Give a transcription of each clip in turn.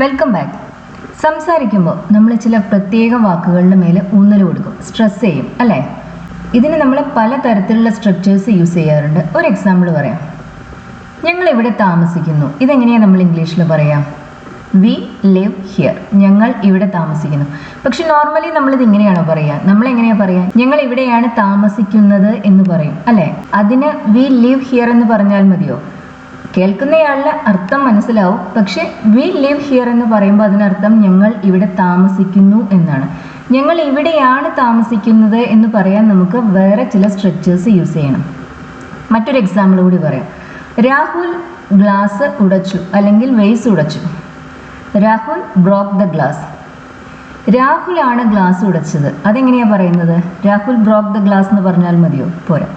Welcome back. സംസാരിക്കുമ്പോൾ നമ്മൾ ചില പ്രത്യേക വാക്കുകളുടെ മേലെ ഊന്നൽ കൊടുക്കും, സ്ട്രെസ് ചെയ്യും അല്ലേ? ഇതിന് നമ്മൾ പല തരത്തിലുള്ള സ്ട്രക്ചേഴ്സ് യൂസ് ചെയ്യാറുണ്ട്. ഒരു എക്സാമ്പിൾ പറയാം. ഞങ്ങൾ ഇവിടെ താമസിക്കുന്നു. ഇതെങ്ങനെയാണ് നമ്മൾ ഇംഗ്ലീഷിൽ പറയാം? V live here. ഞങ്ങൾ ഇവിടെ താമസിക്കുന്നു. പക്ഷെ നോർമലി നമ്മളിത് ഇങ്ങനെയാണോ പറയുക? നമ്മൾ എങ്ങനെയാ പറയുക? ഞങ്ങൾ ഇവിടെയാണ് താമസിക്കുന്നത് എന്ന് പറയും അല്ലേ? അതിന് വി ലിവ് ഹിയർ എന്ന് പറഞ്ഞാൽ മതിയോ? കേൾക്കുന്നയാളുടെ അർത്ഥം മനസ്സിലാവും. പക്ഷെ വി ലിവ് ഹിയർ എന്ന് പറയുമ്പോൾ അതിനർത്ഥം ഞങ്ങൾ ഇവിടെ താമസിക്കുന്നു എന്നാണ്. ഞങ്ങൾ ഇവിടെയാണ് താമസിക്കുന്നത് എന്ന് പറയാൻ നമുക്ക് വേറെ ചില സ്ട്രക്ചേഴ്സ് യൂസ് ചെയ്യണം. മറ്റൊരു എക്സാമ്പിൾ കൂടി പറയാം. രാഹുൽ ഗ്ലാസ് ഉടച്ചു അല്ലെങ്കിൽ വെയ്സ് ഉടച്ചു. Rahul broke the glass. രാഹുലാണ് ഗ്ലാസ് ഉടച്ചത്. അതെങ്ങനെയാണ് പറയുന്നത്? രാഹുൽ ബ്രോക്ക് ദ ഗ്ലാസ് എന്ന് പറഞ്ഞാൽ മതിയോ? പോരാ.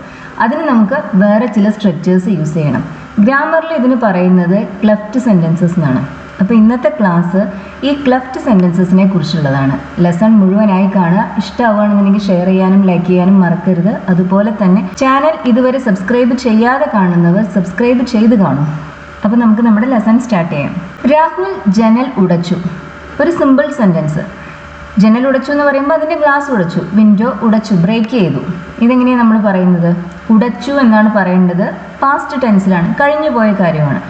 അതിന് നമുക്ക് വേറെ ചില സ്ട്രക്ചേഴ്സ് യൂസ് ചെയ്യണം. ഗ്രാമറിൽ ഇതിന് പറയുന്നത് ക്ലെഫ്റ്റ് സെൻറ്റൻസസ് എന്നാണ്. അപ്പോൾ ഇന്നത്തെ ക്ലാസ് ഈ ക്ലെഫ്റ്റ് സെൻറ്റൻസസിനെ കുറിച്ചുള്ളതാണ്. ലെസൺ മുഴുവനായി കാണുക. ഇഷ്ടമാവുകയാണെന്നുണ്ടെങ്കിൽ ഷെയർ ചെയ്യാനും ലൈക്ക് ചെയ്യാനും മറക്കരുത്. അതുപോലെ തന്നെ ചാനൽ ഇതുവരെ സബ്സ്ക്രൈബ് ചെയ്യാതെ കാണുന്നവർ സബ്സ്ക്രൈബ് ചെയ്ത് കാണും. അപ്പോൾ നമുക്ക് നമ്മുടെ ലെസൺ സ്റ്റാർട്ട് ചെയ്യാം. രാഹുൽ ജനൽ ഉടച്ചു. ഒരു സിമ്പിൾ സെൻറ്റൻസ്. ജനൽ ഉടച്ചു എന്ന് പറയുമ്പോൾ അതിൻ്റെ ഗ്ലാസ് ഉടച്ചു, വിൻഡോ ഉടച്ചു, ബ്രേക്ക് ചെയ്തു. ഇതെങ്ങനെയാണ് നമ്മൾ പറയുന്നത്? ഉടച്ചു എന്നാണ് പറയേണ്ടത്. പാസ്റ്റ് ടെൻസിലാണ്, കഴിഞ്ഞു പോയ കാര്യമാണ്.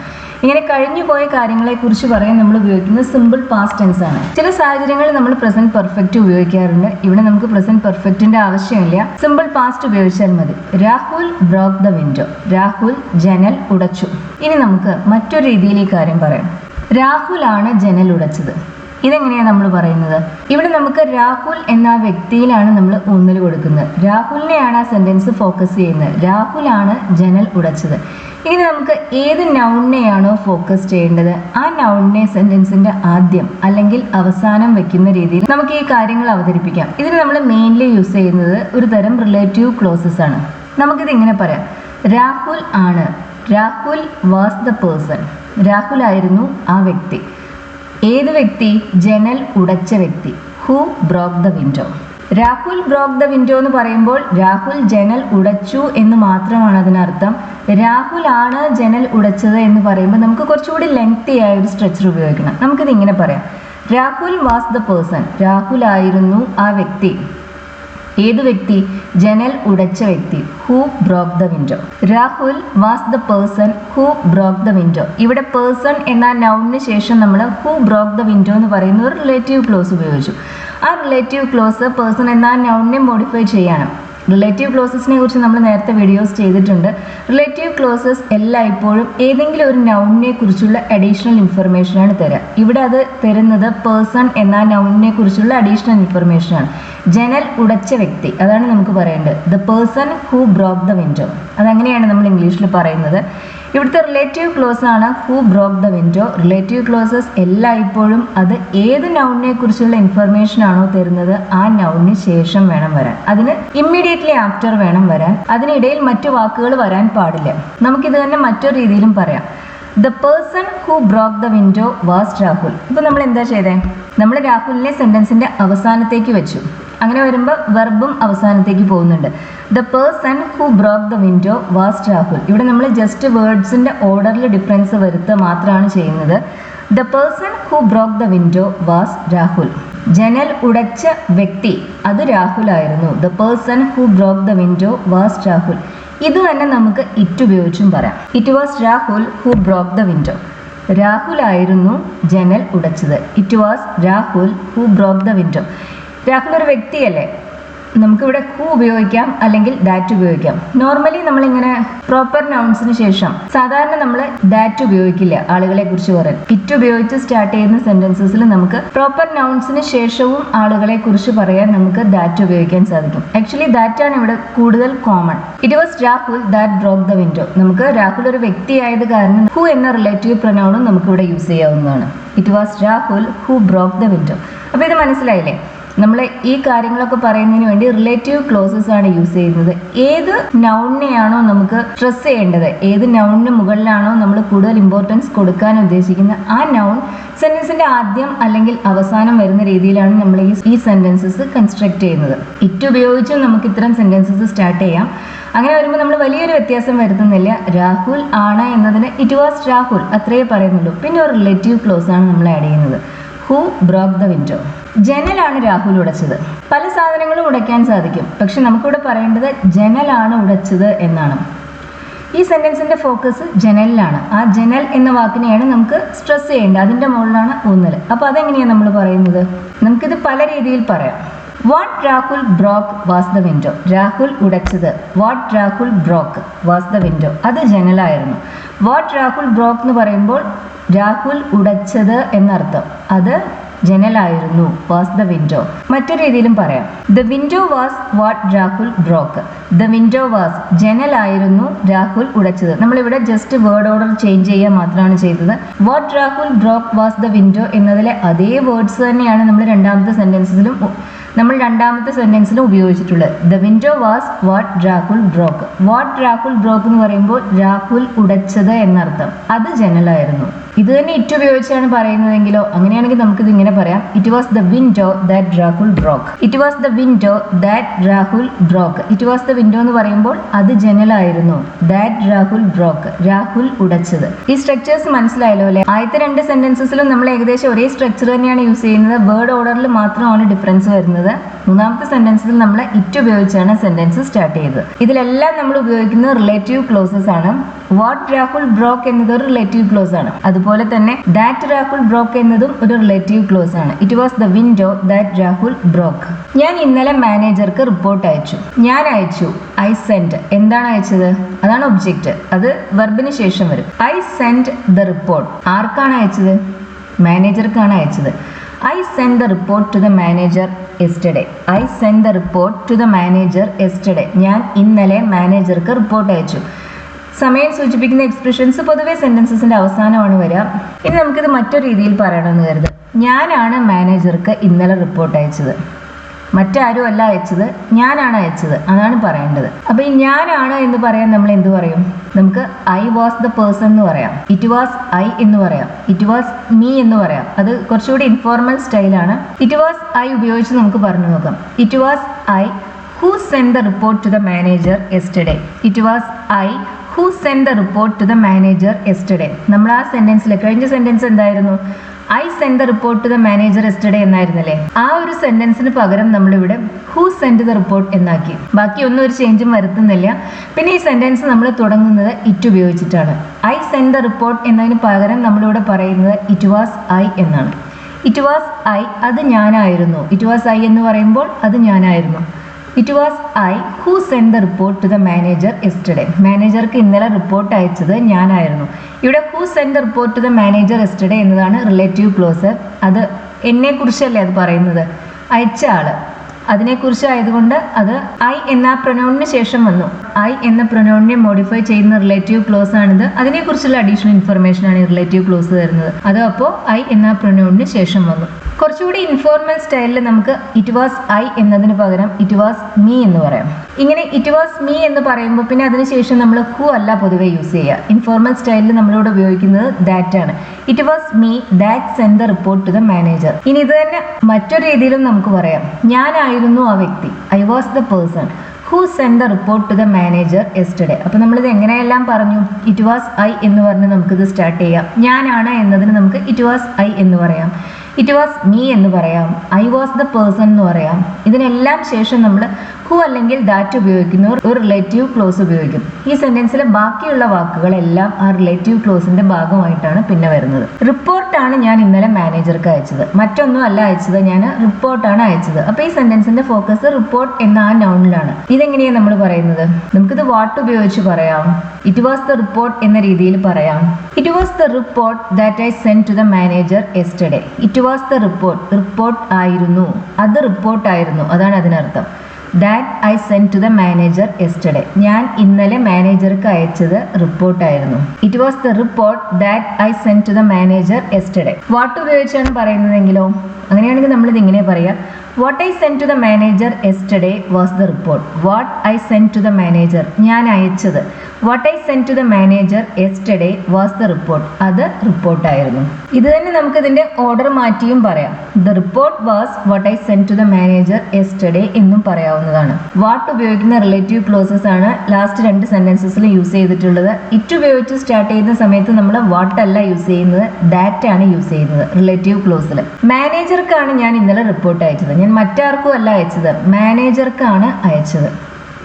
ഇങ്ങനെ കഴിഞ്ഞു പോയ കാര്യങ്ങളെക്കുറിച്ച് പറയാൻ നമ്മൾ ഉപയോഗിക്കുന്നത് സിമ്പിൾ പാസ്റ്റ് ടെൻസ് ആണ്. ചില സാഹചര്യങ്ങളിൽ നമ്മൾ പ്രസന്റ് പെർഫെക്റ്റ് ഉപയോഗിക്കാറുണ്ട്. ഇവിടെ നമുക്ക് പ്രസന്റ് പെർഫെക്റ്റിന്റെ ആവശ്യമില്ല, സിമ്പിൾ പാസ്റ്റ് ഉപയോഗിച്ചാൽ മതി. Rahul broke the window. Rahul ജനൽ ഉടച്ചു. ഇനി നമുക്ക് മറ്റൊരു രീതിയിൽ ഈ കാര്യം പറയാം. രാഹുലാണ് ജനൽ ഉടച്ചത്. ഇതെങ്ങനെയാണ് നമ്മൾ പറയുന്നത്? ഇവിടെ നമുക്ക് രാഹുൽ എന്ന വ്യക്തിയിലാണ് നമ്മൾ ഊന്നൽ കൊടുക്കുന്നത്. രാഹുലിനെയാണ് ആ സെന്റൻസ് ഫോക്കസ് ചെയ്യുന്നത്. രാഹുലാണ് ജനൽ ഉടച്ചത്. ഇങ്ങനെ നമുക്ക് ഏത് നൗണിനെയാണോ ഫോക്കസ് ചെയ്യേണ്ടത് ആ നൗണിനെ സെന്റൻസിന്റെ ആദ്യം അല്ലെങ്കിൽ അവസാനം വെക്കുന്ന രീതിയിൽ നമുക്ക് ഈ കാര്യങ്ങൾ അവതരിപ്പിക്കാം. ഇതിന് നമ്മൾ മെയിൻലി യൂസ് ചെയ്യുന്നത് ഒരു തരം റിലേറ്റീവ് ക്ലോസസ് ആണ്. നമുക്കിത് ഇങ്ങനെ പറയാം. രാഹുൽ ആണ്. Rahul was the person. Rahul ആയിരുന്നു ആ വ്യക്തി. ഏത് വ്യക്തി? ജനൽ ഉടച്ച വ്യക്തി. Who broke the window. Rahul broke the window എന്ന് പറയുമ്പോൾ രാഹുൽ ജനൽ ഉടച്ചു എന്ന് മാത്രമാണ് അതിനർത്ഥം. രാഹുൽ ആണ് ജനൽ ഉടച്ചത് എന്ന് പറയുമ്പോൾ നമുക്ക് കുറച്ചുകൂടി ലെങ്തി ആയ ഒരു സ്ട്രക്ചർ ഉപയോഗിക്കണം. നമുക്കിത് ഇങ്ങനെ പറയാം. Rahul was the person. Rahul ആയിരുന്നു ആ വ്യക്തി. ഏത് വ്യക്തി? ജനൽ ഉടച്ച വ്യക്തി. Who broke the window. Rahul was the person who broke the window. ഇവിടെ പേഴ്സൺ എന്ന നൗണിന് ശേഷം നമ്മൾ ഹു ബ്രോക്ക് ദ വിൻഡോ എന്ന് പറയുന്ന ഒരു റിലേറ്റീവ് ക്ലോസ് ഉപയോഗിച്ചു. ആ റിലേറ്റീവ് ക്ലോസ് പേഴ്സൺ എന്ന നൗണിനെ മോഡിഫൈ ചെയ്യണം. റിലേറ്റീവ് ക്ലോസസിനെ കുറിച്ച് നമ്മൾ നേരത്തെ വീഡിയോസ് ചെയ്തിട്ടുണ്ട്. റിലേറ്റീവ് ക്ലോസസ് എല്ലായ്പ്പോഴും ഏതെങ്കിലും ഒരു നൗണിനെ കുറിച്ചുള്ള അഡീഷണൽ ഇൻഫർമേഷനാണ് തരിക. ഇവിടെ അത് തരുന്നത് പേഴ്സൺ എന്ന നൗണിനെ കുറിച്ചുള്ള അഡീഷണൽ ഇൻഫർമേഷനാണ്. ജനൽ ഉടച്ച വ്യക്തി, അതാണ് നമുക്ക് പറയേണ്ടത്. The person who broke the window. അതങ്ങനെയാണ് നമ്മൾ ഇംഗ്ലീഷിൽ പറയുന്നത്. ഇവിടുത്തെ റിലേറ്റീവ് ക്ലോസ് ആണ് who broke the window. Relative clauses എല്ലായ്പ്പോഴും അത് ഏത് നൗണിനെ കുറിച്ചുള്ള ഇൻഫർമേഷൻ ആണോ തരുന്നത് ആ നൗണിന് ശേഷം വേണം വരാൻ. അതിന് ഇമ്മീഡിയറ്റ്ലി ആഫ്റ്റർ വേണം വരാൻ. അതിനിടയിൽ മറ്റു വാക്കുകൾ വരാൻ പാടില്ല. നമുക്കിത് തന്നെ മറ്റൊരു രീതിയിലും പറയാം. The person who broke the window was Rahul. ഇപ്പൊ നമ്മൾ എന്താ ചെയ്തേ? നമ്മൾ രാഹുലിനെ സെന്റൻസിന്റെ അവസാനത്തേക്ക് വെച്ചു. അങ്ങനെ വരുമ്പോൾ വെർബും അവസാനത്തേക്ക് പോകുന്നുണ്ട്. The person who broke the window was Rahul. ഇവിടെ നമ്മൾ ജസ്റ്റ് വേർഡ്സിന്റെ ഓർഡറിൽ ഡിഫറൻസ് വരുത്തുക മാത്രമാണ് ചെയ്യുന്നത്. The person who broke the window was Rahul. ജനൽ ഉടച്ച വ്യക്തി അത് രാഹുൽ ആയിരുന്നു. The person who broke the window was Rahul. ഇത് തന്നെ നമുക്ക് ഇറ്റ് ഉപയോഗിച്ചും പറയാം. It was Rahul who broke the window. Rahul ആയിരുന്നു ജനൽ ഉടച്ചത്. It was Rahul who broke the window. Rahul ഒരു വ്യക്തിയല്ലേ? നമുക്കിവിടെ ഹു ഉപയോഗിക്കാം അല്ലെങ്കിൽ ദാറ്റ് ഉപയോഗിക്കാം. നോർമലി നമ്മളിങ്ങനെ പ്രോപ്പർ നൗൺസിന് ശേഷം സാധാരണ നമ്മൾ ദാറ്റ് ഉപയോഗിക്കില്ല ആളുകളെ കുറിച്ച് പറയാൻ. ഇറ്റ് ഉപയോഗിച്ച് സ്റ്റാർട്ട് ചെയ്യുന്ന സെന്റൻസസിൽ നമുക്ക് പ്രോപ്പർ നൗൺസിന് ശേഷവും ആളുകളെ കുറിച്ച് പറയാൻ നമുക്ക് ദാറ്റ് ഉപയോഗിക്കാൻ സാധിക്കും. ആക്ച്വലി ദാറ്റ് ആണ് ഇവിടെ കൂടുതൽ common. It was Rahul that broke the window. നമുക്ക് രാഹുൽ ഒരു വ്യക്തിയായത് കാരണം ഹു എന്ന റിലേറ്റീവ് പ്രൊനൗണും നമുക്ക് ഇവിടെ യൂസ് ചെയ്യാവുന്നതാണ്. It was Rahul who broke the window. അപ്പോൾ ഇത് മനസ്സിലായില്ലേ? നമ്മൾ ഈ കാര്യങ്ങളൊക്കെ പറയുന്നതിന് വേണ്ടി റിലേറ്റീവ് ക്ലോസസ് ആണ് യൂസ് ചെയ്യുന്നത്. ഏത് നൗണിനെയാണോ നമുക്ക് സ്ട്രെസ് ചെയ്യേണ്ടത്, ഏത് നൗണിന് മുകളിലാണോ നമ്മൾ കൂടുതൽ ഇമ്പോർട്ടൻസ് കൊടുക്കാൻ ഉദ്ദേശിക്കുന്നത്, ആ നൗൺ സെന്റൻസിന്റെ ആദ്യം അല്ലെങ്കിൽ അവസാനം വരുന്ന രീതിയിലാണ് നമ്മൾ ഈ സെന്റൻസസ് കൺസ്ട്രക്ട് ചെയ്യുന്നത്. ഇറ്റ് ഉപയോഗിച്ചും നമുക്ക് ഇത്തരം സെന്റൻസസ് സ്റ്റാർട്ട് ചെയ്യാം. അങ്ങനെ വരുമ്പോൾ നമ്മൾ വലിയൊരു വ്യത്യാസം വരുത്തുന്നില്ല. രാഹുൽ ആണ് എന്നതിന് ഇറ്റ് വാസ് രാഹുൽ അത്രയേ പറയുന്നുള്ളൂ. പിന്നെ ഒരു റിലേറ്റീവ് ക്ലോസ് ആണ് നമ്മൾ ആഡ് ചെയ്യുന്നത്. Who broke the window. ജനലാണ് രാഹുൽ ഉടച്ചത്. പല സാധനങ്ങളും ഉടയ്ക്കാൻ സാധിക്കും, പക്ഷെ നമുക്കിവിടെ പറയേണ്ടത് ജനലാണ് ഉടച്ചത് എന്നാണ്. ഈ സെന്റൻസിന്റെ ഫോക്കസ് ജനലിലാണ്. ആ ജനൽ എന്ന വാക്കിനെയാണ് നമുക്ക് സ്ട്രെസ് ചെയ്യേണ്ടത്. അതിന്റെ മുകളിലാണ് ഊന്നൽ. അപ്പൊ അതെങ്ങനെയാണ് നമ്മൾ പറയുന്നത്? നമുക്കിത് പല രീതിയിൽ പറയാം. What Rahul broke was the window. Rahul ഉടച്ചത് what Rahul broke was the window, അത് ജനലായിരുന്നു. വാട്ട് രാഹുൽ ബ്രോക്ക് എന്ന് പറയുമ്പോൾ രാഹുൽ ഉടച്ചത് എന്നർത്ഥം, അത് ജനലായിരുന്നു. Was the window. മറ്റൊരു രീതിയിലും പറയാം. The window was what Rahul broke. The window was ജനലായിരുന്നു രാഹുൽ ഉടച്ചത്. നമ്മളിവിടെ ജസ്റ്റ് വേർഡ് ഓർഡർ ചേഞ്ച് ചെയ്യുക മാത്രമാണ് ചെയ്തത്. What Rahul broke was the window എന്നതിലെ അതേ വേർഡ്സ് തന്നെയാണ് നമ്മൾ രണ്ടാമത്തെ സെന്റൻസിലും ഉപയോഗിച്ചിട്ടുള്ളത്. The window was what Rahul broke. What Rahul broke എന്ന് പറയുമ്പോൾ രാഹുൽ ഉടച്ചത് എന്നർത്ഥം, അത് ജനലായിരുന്നു. ഇത് തന്നെ ഇറ്റ് ഉപയോഗിച്ചാണ് പറയുന്നതെങ്കിലോ, അങ്ങനെയാണെങ്കിൽ നമുക്കിത് ഇങ്ങനെ പറയാം. It was the window that Rahul broke. It was the window that Rahul broke. It was the window എന്ന് പറയുമ്പോൾ അത് ജനലായിരുന്നു. ദാറ്റ് രാഹുൽ ബ്രോക്ക്, രാഹുൽ ഉടച്ചത്. ഈ സ്ട്രക്ചേഴ്സ് മനസ്സിലായല്ലോ അല്ലെ? ആദ്യത്തെ രണ്ട് സെന്റൻസസിലും നമ്മൾ ഏകദേശം ഒരേ സ്ട്രക്ചർ തന്നെയാണ് യൂസ് ചെയ്യുന്നത്. വേർഡ് ഓർഡറിൽ മാത്രമാണ് ഡിഫറൻസ് വരുന്നത്. മൂന്നാമത്തെ സെന്റൻസിൽ നമ്മൾ ഇറ്റ് ഉപയോഗിച്ചാണ് സെന്റൻസ് സ്റ്റാർട്ട് ചെയ്തത്. ഇതിലെല്ലാം നമ്മൾ ഉപയോഗിക്കുന്നത് റിലേറ്റീവ് ക്ലോസസ് ആണ്. വാട്ട് രാഹുൽ ബ്രോക്ക് എന്നത് ഒരു റിലേറ്റീവ് ക്ലോസ് ആണ്. അതുപോലെ തന്നെ ദാറ്റ് രാഹുൽ ബ്രോക്ക് എന്നതും ഒരു റിലേറ്റീവ് ക്ലോസ് ആണ്. It was the window that Rahul broke. ഞാൻ ഇന്നലെ മാനേജർക്ക് റിപ്പോർട്ട് അയച്ചു. ഞാൻ അയച്ചു. I send. എന്താണ് അയച്ചത്? അതാണ് ഒബ്ജക്റ്റ്. അത് വെർബിന് ശേഷം വരും. I send the report. ആർക്കാണ് അയച്ചത്? മാനേജർക്കാണ് അയച്ചത്. I sent the report to the manager yesterday. I sent the report to the manager yesterday. ഞാൻ ഇന്നലെ മാനേജർക്ക് റിപ്പോർട്ട് അയച്ചു. സമയം സൂചിപ്പിക്കുന്ന എക്സ്പ്രഷൻസ് പൊതുവെ സെന്റൻസസിന്റെ അവസാനമാണ് വരിക. ഇനി നമുക്കിത് മറ്റൊരു രീതിയിൽ പറയണമെന്ന് കരുതുക. ഞാനാണ് മാനേജർക്ക് ഇന്നലെ റിപ്പോർട്ട് അയച്ചത്. മറ്റാരും അല്ല അയച്ചത്, ഞാനാണ് അയച്ചത്. അതാണ് പറയേണ്ടത്. അപ്പൊ ഈ ഞാനാണ് എന്ന് പറയാൻ നമ്മൾ എന്ത് പറയും? നമുക്ക് ഐ വാസ് ദ പേഴ്സൺ എന്ന് പറയാം. ഇറ്റ് വാസ് ഐ എന്ന് പറയാം. ഇറ്റ് വാസ് മീ എന്ന് പറയാം. അത് കുറച്ചുകൂടി ഇൻഫോർമൽ സ്റ്റൈലാണ്. ഇറ്റ് വാസ് ഐ ഉപയോഗിച്ച് നമുക്ക് പറഞ്ഞു നോക്കാം. It was I who send the report to the manager yesterday. It was I who send the report to the manager yesterday. നമ്മൾ ആ സെന്റൻസിൽ കഴിഞ്ഞ സെന്റൻസ് എന്തായിരുന്നു? I send the report to the manager yesterday എന്നായിരുന്നല്ലേ? ആ ഒരു സെന്റൻസിന് പകരം നമ്മളിവിടെ ഹൂ സെൻഡ് ദ റിപ്പോർട്ട് എന്നാക്കി. ബാക്കി ഒന്നും ഒരു ചേഞ്ചും വരുത്തുന്നില്ല. പിന്നെ ഈ സെന്റൻസ് നമ്മൾ തുടങ്ങുന്നത് ഇറ്റ് ഉപയോഗിച്ചിട്ടാണ്. ഐ സെൻഡ് ദ റിപ്പോർട്ട് എന്നതിന് പകരം നമ്മളിവിടെ പറയുന്നത് ഇറ്റ് വാസ് ഐ എന്നാണ്. ഇറ്റ് വാസ് ഐ, അത് ഞാനായിരുന്നു. ഇറ്റ് വാസ് ഐ എന്ന് പറയുമ്പോൾ അത് ഞാനായിരുന്നു. It was I who send the report to the manager yesterday. മാനേജർക്ക് ഇന്നലെ റിപ്പോർട്ട് അയച്ചത് ഞാനായിരുന്നു. ഇവിടെ who send the report to the manager yesterday എന്നതാണ് റിലേറ്റീവ് ക്ലോസ്. അത് എന്നെ കുറിച്ചല്ലേ അത് പറയുന്നത്, അയച്ച ആള്. അതിനെക്കുറിച്ച് ആയതുകൊണ്ട് അത് ഐ എന്ന പ്രൊനൗണിന് ശേഷം വന്നു. ഐ എന്ന പ്രൊനൗണിനെ മോഡിഫൈ ചെയ്യുന്ന റിലേറ്റീവ് ക്ലോസ് ആണിത്. അതിനെക്കുറിച്ചുള്ള അഡീഷണൽ ഇൻഫർമേഷൻ ആണ് ഈ റിലേറ്റീവ് ക്ലോസ് തരുന്നത്. അത് അപ്പോൾ ഐ എന്ന പ്രൊനൗണിന് ശേഷം വന്നു. കുറച്ചുകൂടി ഇൻഫോർമൽ സ്റ്റൈലിൽ നമുക്ക് ഇറ്റ് വാസ് ഐ എന്നതിന് പകരം ഇറ്റ് വാസ് മീ എന്ന് പറയാം. ഇങ്ങനെ ഇറ്റ് വാസ് മീ എന്ന് പറയുമ്പോൾ പിന്നെ അതിനുശേഷം നമ്മൾ ഹു അല്ല പൊതുവെ യൂസ് ചെയ്യുക. ഇൻഫോർമൽ സ്റ്റൈലിൽ നമ്മളിവിടെ ഉപയോഗിക്കുന്നത് ദാറ്റ് ആണ്. It was me that send the report to the manager. ഇനി ഇത് തന്നെ മറ്റൊരു രീതിയിലും നമുക്ക് പറയാം. ഞാനായിരുന്നു ആ വ്യക്തി. I was the person who send the report to the manager yesterday. അപ്പോൾ നമ്മളിത് എങ്ങനെയെല്ലാം പറഞ്ഞു? ഇറ്റ് വാസ് ഐ എന്ന് പറഞ്ഞ് നമുക്കിത് സ്റ്റാർട്ട് ചെയ്യാം. ഞാനാണ് എന്നതിന് നമുക്ക് ഇറ്റ് വാസ് ഐ എന്ന് പറയാം. ഇറ്റ് വാസ് മീ എന്ന് പറയാം. ഐ വാസ് ദ പേഴ്സൺ എന്ന് പറയാം. ഇതിനെല്ലാം ശേഷം നമ്മൾ ഹു അല്ലെങ്കിൽ ദാറ്റ് ഉപയോഗിക്കുന്ന ഒരു റിലേറ്റീവ് ക്ലോസ് ഉപയോഗിക്കും. ഈ സെന്റൻസിലെ ബാക്കിയുള്ള വാക്കുകളെല്ലാം ആ റിലേറ്റീവ് ക്ലോസിന്റെ ഭാഗമായിട്ടാണ് പിന്നെ വരുന്നത്. റിപ്പോർട്ടാണ് ഞാൻ ഇന്നലെ മാനേജർക്ക് അയച്ചത്. മറ്റൊന്നും അല്ല അയച്ചത്, ഞാൻ റിപ്പോർട്ടാണ് അയച്ചത്. അപ്പൊ ഈ സെന്റൻസിന്റെ ഫോക്കസ് റിപ്പോർട്ട് എന്ന ആ നൗണിലാണ്. ഇതെങ്ങനെയാണ് നമ്മൾ പറയുന്നത്? നമുക്കിത് വാട്ട് ഉപയോഗിച്ച് പറയാം. ഇറ്റ് വാസ് ദ റിപ്പോർട്ട് എന്ന രീതിയിൽ പറയാം. It was the report that I send to the manager yesterday. It was the report, report ആയിരുന്നു, അത് റിപ്പോർട്ടായിരുന്നു, അതാണ് അതിനർത്ഥം. That I send to the manager yesterday. ഞാൻ ഇന്നലെ മാനേജർക്ക് അയച്ചത് റിപ്പോർട്ടായിരുന്നു. It was the report that I send to the manager yesterday. What ഉപയോഗിച്ചാണ് പറയുന്നതെങ്കിലോ? അങ്ങനെയാണെങ്കിൽ നമ്മളിത് ഇങ്ങനെ പറയാം. What I send to the manager yesterday was the report. What I send to the manager, ഞാൻ അയച്ചത്. What I send to the manager yesterday was the report, അത് റിപ്പോർട്ടായിരുന്നു. ഇത് തന്നെ നമുക്ക് ഇതിന്റെ ഓർഡർ മാറ്റിയും പറയാം. The report was what I send to the manager yesterday എന്നും പറയാവുന്നതാണ്. വാട്ട് ഉപയോഗിക്കുന്ന റിലേറ്റീവ് ക്ലോസസ് ആണ് ലാസ്റ്റ് 2 സെന്റൻസസിൽ യൂസ് ചെയ്തിട്ടുള്ളത്. ഇറ്റ് ഉപയോഗിച്ച് സ്റ്റാർട്ട് ചെയ്യുന്ന സമയത്ത് നമ്മൾ വാട്ട് അല്ല യൂസ് ചെയ്യുന്നത്, ദാറ്റ് ആണ് യൂസ് ചെയ്യുന്നത് റിലേറ്റീവ് ക്ലോസിൽ. മാനേജർക്കാണ് ഞാൻ ഇന്നലെ റിപ്പോർട്ട് അയച്ചത്, ഞാൻ മറ്റാർക്കും അല്ല അയച്ചത്, മാനേജർക്കാണ് അയച്ചത്.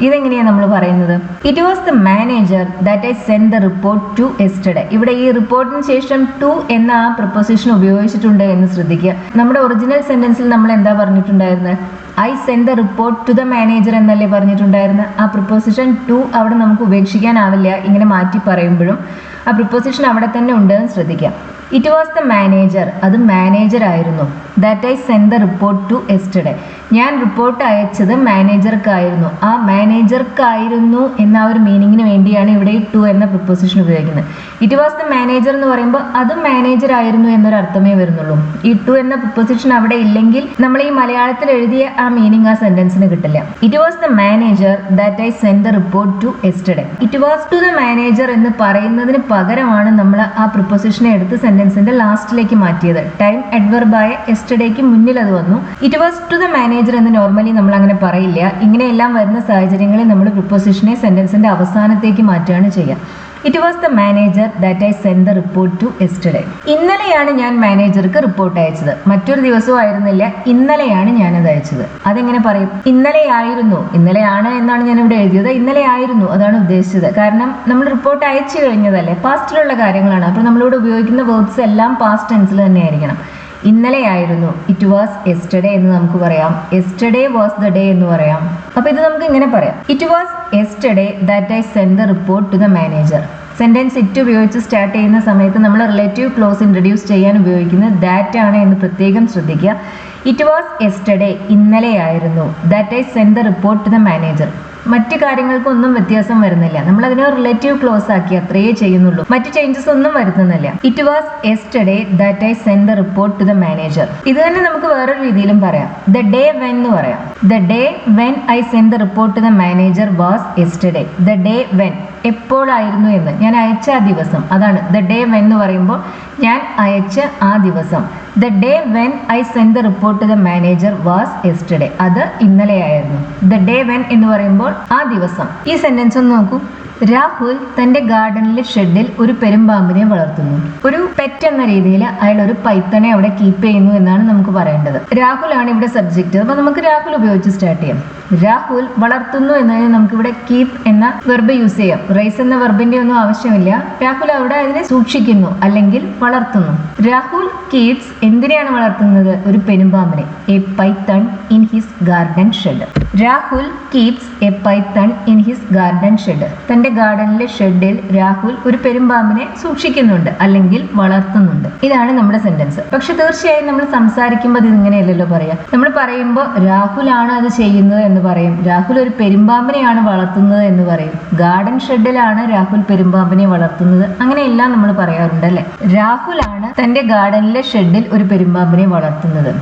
ഇതെങ്ങനെയാണ് നമ്മൾ പറയുന്നത്? It was the manager that I send the report to yesterday. ഇവിടെ ഈ റിപ്പോർട്ടിന് ശേഷം ടു എന്ന ആ പ്രപ്പോസിഷൻ ഉപയോഗിച്ചിട്ടുണ്ട് എന്ന് ശ്രദ്ധിക്കുക. നമ്മുടെ ഒറിജിനൽ സെന്റൻസിൽ നമ്മൾ എന്താ പറഞ്ഞിട്ടുണ്ടായിരുന്നത്? I send the report to the manager എന്നല്ലേ പറഞ്ഞിട്ടുണ്ടായിരുന്നത്. ആ പ്രിപ്പോസിഷൻ ടു അവിടെ നമുക്ക് ഉപേക്ഷിക്കാനാവില്ല. ഇങ്ങനെ മാറ്റി പറയുമ്പോഴും ആ പ്രിപ്പോസിഷൻ അവിടെ തന്നെ ഉണ്ടെന്ന് ശ്രദ്ധിക്കാം. ഇറ്റ് വാസ് ദ മാനേജർ, അത് മാനേജർ ആയിരുന്നു. That I send the report to yesterday, ഞാൻ റിപ്പോർട്ട് അയച്ചത് മാനേജർക്കായിരുന്നു. ആ മാനേജർക്കായിരുന്നു എന്ന ഒരു മീനിങ്ങിന് വേണ്ടിയാണ് ഇവിടെ ഈ ടു എന്ന പ്രിപ്പോസിഷൻ ഉപയോഗിക്കുന്നത്. ഇറ്റ് വാസ് ദ മാനേജർ എന്ന് പറയുമ്പോൾ അതും മാനേജർ ആയിരുന്നു എന്നൊരു അർത്ഥമേ വരുന്നുള്ളൂ. ഈ ടു എന്ന പ്രിപ്പോസിഷൻ അവിടെ ഇല്ലെങ്കിൽ നമ്മൾ ഈ മലയാളത്തിൽ എഴുതിയ ആ മീനിങ് ആ സെന്റൻസിന് കിട്ടില്ല. It was the manager that I send the report to yesterday. It was to the manager എന്ന് പറയുന്നതിന് പകരമാണ് നമ്മൾ ആ പ്രിപ്പോസിഷനെ എടുത്ത് സെന്റൻസിന്റെ ലാസ്റ്റിലേക്ക് മാറ്റിയത്. ടൈം അഡ്വർബായ യെസ്റ്റർഡേക്ക് മുന്നിൽ അത് വന്നു. It was to the manager എന്ന് നോർമലി നമ്മൾ അങ്ങനെ പറയില്ല. ഇങ്ങനെയെല്ലാം വരുന്ന സാഹചര്യങ്ങളിൽ നമ്മൾ പ്രിപ്പോസിഷനെ സെന്റൻസിന്റെ അവസാനത്തേക്ക് മാറ്റുകയാണ് ചെയ്യുക. It was the manager that I send the report to yesterday. ഇന്നലെയാണ് ഞാൻ മാനേജർക്ക് റിപ്പോർട്ട് അയച്ചത്. മറ്റൊരു ദിവസവും ആയിരുന്നില്ല, ഇന്നലെയാണ് ഞാനത് അയച്ചത്. അതെങ്ങനെ പറയും? ഇന്നലെയായിരുന്നു, ഇന്നലെയാണ് എന്നാണ് ഞാൻ ഇവിടെ എഴുതിയത്. ഇന്നലെയായിരുന്നു അതാണ് ഉദ്ദേശിച്ചത്. കാരണം നമ്മൾ റിപ്പോർട്ട് അയച്ചു കഴിഞ്ഞതല്ലേ, പാസ്റ്റിലുള്ള കാര്യങ്ങളാണ്. അപ്പോൾ നമ്മളിവിടെ ഉപയോഗിക്കുന്ന വേർബ്സ് എല്ലാം പാസ്റ്റ് ടെൻസിൽ തന്നെ ആയിരിക്കണം. ഇന്നലെയായിരുന്നു, ഇറ്റ് വാസ് യെസ്റ്റർഡേ എന്ന് നമുക്ക് പറയാം. യെസ്റ്റർഡേ വാസ് ദ ഡേ എന്ന് പറയാം. അപ്പൊ ഇത് നമുക്ക് ഇങ്ങനെ പറയാം. It was yesterday that I send the report to the manager. Sentence it ഉപയോഗിച്ച് സ്റ്റാർട്ട് ചെയ്യുന്ന സമയത്ത് നമ്മൾ റിലേറ്റീവ് ക്ലോസ് ഇൻട്രൊഡ്യൂസ് ചെയ്യാൻ ഉപയോഗിക്കുന്നത് ദാറ്റ് ആണ് എന്ന് പ്രത്യേകം ശ്രദ്ധിക്കുക. ഇറ്റ് വാസ് യെസ്റ്റർഡേ, ഇന്നലെയായിരുന്നു. That I send the report to the manager. മറ്റു കാര്യങ്ങൾക്കൊന്നും വ്യത്യാസം വരുന്നില്ല. നമ്മൾ അതിനെ റിലേറ്റീവ് ക്ലോസ് ആക്കി അത്രയേ ചെയ്യുന്നുള്ളൂ. മറ്റു ചേഞ്ചസ് ഒന്നും വരുത്തുന്നില്ല. It was yesterday that I send the report to the manager. ഇത് തന്നെ നമുക്ക് വേറൊരു രീതിയിലും പറയാം. ദ ഡേ വെൻ എന്ന് പറയാം. The day when I send the report to the manager was yesterday. The day when, എപ്പോഴായിരുന്നു എന്ന്, ഞാൻ അയച്ച ആ ദിവസം, അതാണ് ദ ഡേ വെൻ എന്ന് പറയുമ്പോൾ ഞാൻ അയച്ച ആ ദിവസം. The day when I send the report to the manager was yesterday, അത് ഇന്നലെയായിരുന്നു. ദ ഡേ വെൻ എന്ന് പറയുമ്പോൾ ആ ദിവസം. ഈ സെന്റൻസ് ഒന്ന് നോക്കൂ. രാഹുൽ തന്റെ ഗാർഡനിലെ ഷെഡിൽ ഒരു പെരുമ്പാമ്പിനെ വളർത്തുന്നു. ഒരു പെറ്റ് എന്ന രീതിയിൽ അയാൾ ഒരു പൈത്തണെ അവിടെ കീപ്പ് ചെയ്യുന്നു എന്നാണ് നമുക്ക് പറയേണ്ടത്. രാഹുൽ ആണ് ഇവിടെ സബ്ജക്റ്റ്. അപ്പൊ നമുക്ക് രാഹുൽ ഉപയോഗിച്ച് സ്റ്റാർട്ട് ചെയ്യാം. രാഹുൽ വളർത്തുന്നു എന്നതിന് നമുക്ക് ഇവിടെ കീപ്പ് എന്ന വെർബ് യൂസ് ചെയ്യാം. റൈസ് എന്ന വെർബിന്റെ ഒന്നും ആവശ്യമില്ല. രാഹുൽ അവിടെ അതിനെ സൂക്ഷിക്കുന്നു അല്ലെങ്കിൽ വളർത്തുന്നു. രാഹുൽ കീപ്സ് എന്തിനെയാണ് വളർത്തുന്നത്? ഒരു പെരുമ്പാമ്പിനെ. A python in his garden shed. Rahul keeps a python in his garden shed. തന്റെ ഗാർഡനിലെ ഷെഡിൽ രാഹുൽ ഒരു പെരുമ്പാമ്പിനെ സൂക്ഷിക്കുന്നുണ്ട് അല്ലെങ്കിൽ വളർത്തുന്നുണ്ട്. ഇതാണ് നമ്മുടെ സെന്റൻസ്. പക്ഷെ തീർച്ചയായും നമ്മൾ സംസാരിക്കുമ്പോൾ ഇത് ഇങ്ങനെയല്ലല്ലോ പറയാം. നമ്മൾ പറയുമ്പോൾ രാഹുൽ ആണ് അത് ചെയ്യുന്നത് എന്ന് പറയും. രാഹുൽ ഒരു പെരുമ്പാമ്പിനെയാണ് വളർത്തുന്നത് എന്ന് പറയും. ഗാർഡൻ ഷെഡിലാണ് രാഹുൽ പെരുമ്പാമ്പിനെ വളർത്തുന്നത്. അങ്ങനെയെല്ലാം നമ്മൾ പറയാറുണ്ട് അല്ലെ. രാഹുൽ ആണ് തന്റെ ഗാർഡനിലെ ഷെഡിൽ ഒരു പെരുമ്പാമ്പിനെ വളർത്തുന്നത്.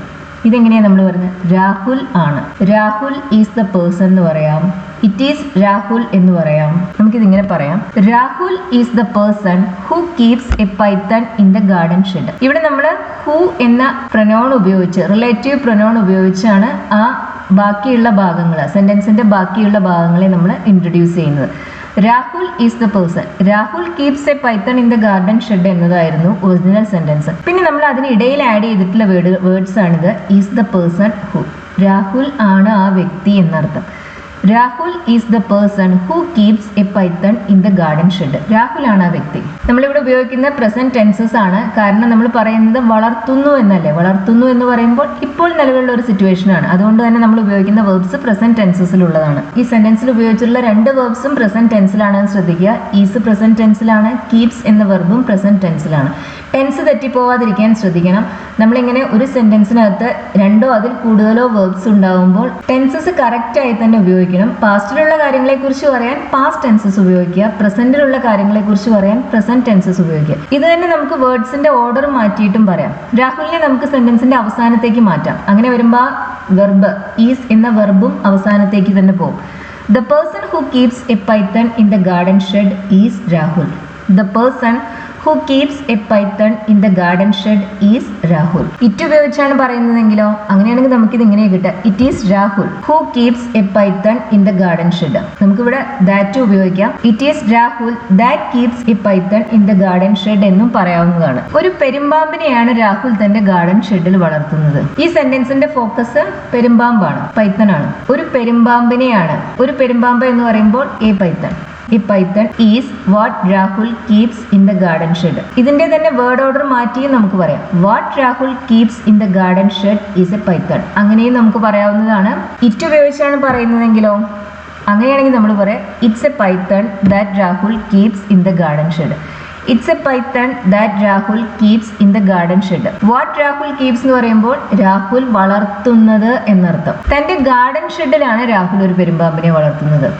ഇതെങ്ങനെയാണ് നമ്മൾ പറയുന്നത്? രാഹുൽ ആണ്. രാഹുൽ ഈസ് ദ പേഴ്സൺ എന്ന് പറയാം. ഇറ്റ് ഈസ് രാഹുൽ എന്ന് പറയാം. നമുക്കിതിങ്ങനെ പറയാം. Rahul is the person who keeps a python in the garden shed. ഇവിടെ നമ്മൾ ഹു എന്ന പ്രൊനൗൺ ഉപയോഗിച്ച്, റിലേറ്റീവ് പ്രൊനൗൺ ഉപയോഗിച്ചാണ് ആ ബാക്കിയുള്ള ഭാഗങ്ങൾ, സെന്റൻസിന്റെ ബാക്കിയുള്ള ഭാഗങ്ങളെ നമ്മൾ ഇൻട്രൊഡ്യൂസ് ചെയ്യുന്നത്. Rahul is the person. Rahul keeps a python in the garden shed എന്നതായിരുന്നു ഒറിജിനൽ സെന്റൻസ്. പിന്നെ നമ്മൾ അതിനിടയിൽ ആഡ് ചെയ്തിട്ടുള്ള വേർഡ്സ് ആണിത്. Is the person who. Rahul ആണ് ആ വ്യക്തി എന്നർത്ഥം. Rahul is the person who keeps a python in the garden shed. Rahul ആണ് ആ വ്യക്തി. നമ്മളിവിടെ ഉപയോഗിക്കുന്ന പ്രസന്റ് ടെൻസസ് ആണ്. കാരണം നമ്മൾ പറയുന്നത് വളർത്തുന്നു എന്നല്ലേ. വളർത്തുന്നു എന്ന് പറയുമ്പോൾ ഇപ്പോൾ നിലവിലുള്ള ഒരു സിറ്റുവേഷൻ ആണ്. അതുകൊണ്ട് തന്നെ നമ്മൾ ഉപയോഗിക്കുന്ന വേർബ്സ് പ്രസന്റ് ടെൻസസിലുള്ളതാണ്. ഈ സെന്റൻസിൽ ഉപയോഗിച്ചിട്ടുള്ള 2 വേർബ്സും പ്രസന്റ് ടെൻസിലാണെന്ന് ശ്രദ്ധിക്കുക. ഈസ് പ്രസന്റ് ടെൻസിലാണ്, കീപ്സ് എന്ന വെർബും പ്രസന്റ് ടെൻസിലാണ്. ടെൻസ് തെറ്റിപ്പോവാതിരിക്കാൻ ശ്രദ്ധിക്കണം. നമ്മളിങ്ങനെ ഒരു സെന്റൻസിനകത്ത് 2ഓ അതിൽ കൂടുതലോ വേർബ്സ് ഉണ്ടാകുമ്പോൾ ടെൻസസ് കറക്റ്റ് ആയി തന്നെ ഉപയോഗിക്കണം. പാസ്റ്റിലുള്ള കാര്യങ്ങളെ കുറിച്ച് പറയാൻ പാസ്റ്റ് ടെൻസസ് ഉപയോഗിക്കുക. പ്രസന്റിലുള്ള കാര്യങ്ങളെ കുറിച്ച് പറയാൻ പ്രസന്റ് ടെൻസസ് ഉപയോഗിക്കുക. ഇത് തന്നെ നമുക്ക് വേർഡ്സിന്റെ ഓർഡർ മാറ്റിയിട്ടും പറയാം. രാഹുലിനെ നമുക്ക് സെന്റൻസിന്റെ അവസാനത്തേക്ക് മാറ്റാം. അങ്ങനെ വരുമ്പോൾ വെർബ് ഈസ് എന്ന വെർബും അവസാനത്തേക്ക് തന്നെ പോകും. The person who keeps a python in the garden shed is Rahul. The person who keeps a python in the garden shed is Rahul. It ഉപയോഗിച്ചാണ് പറയുന്നതെങ്കിലോ അങ്ങനെയാണെങ്കിൽ നമുക്കിത് ഇങ്ങനെ കിട്ടുക. It is Rahul who keeps a python in the garden shed. നമുക്കിവിടെ that ഉപയോഗിക്കാം. It is Rahul that keeps a python in the garden shed എന്നും പറയാവുന്നതാണ്. ഒരു പെരുമ്പാമ്പിനെയാണ് രാഹുൽ തന്റെ ഗാർഡൻ ഷെഡിൽ വളർത്തുന്നത്. ഈ സെന്റൻസിന്റെ ഫോക്കസ് പെരുമ്പാമ്പാണ്, പൈത്തൺ ആണ്. ഒരു പെരുമ്പാമ്പിനെയാണ്, ഒരു പെരുമ്പാമ്പ് എന്ന് പറയുമ്പോൾ a python. A python is what Rahul keeps in the garden shed. ഇതിന്റെ തന്നെ വേർഡ് ഓർഡർ മാറ്റിയും നമുക്ക് പറയാം. What Rahul keeps in the garden shed is a python. അങ്ങനെയും നമുക്ക് പറയാവുന്നതാണ്. It ഉപയോഗിച്ചാണ് പറയുന്നതെങ്കിലോ അങ്ങനെയാണെങ്കിൽ നമ്മൾ പറയാം It's a python that Rahul keeps in the garden shed. It's a python that Rahul keeps in the garden shed. What Rahul keeps എന്ന് പറയുമ്പോൾ രാഹുൽ വളർത്തുന്നത് എന്നർത്ഥം. തന്റെ ഗാർഡൻ ഷെഡിലാണ് രാഹുൽ ഒരു പെരുമ്പാമ്പിനെ വളർത്തുന്നത്.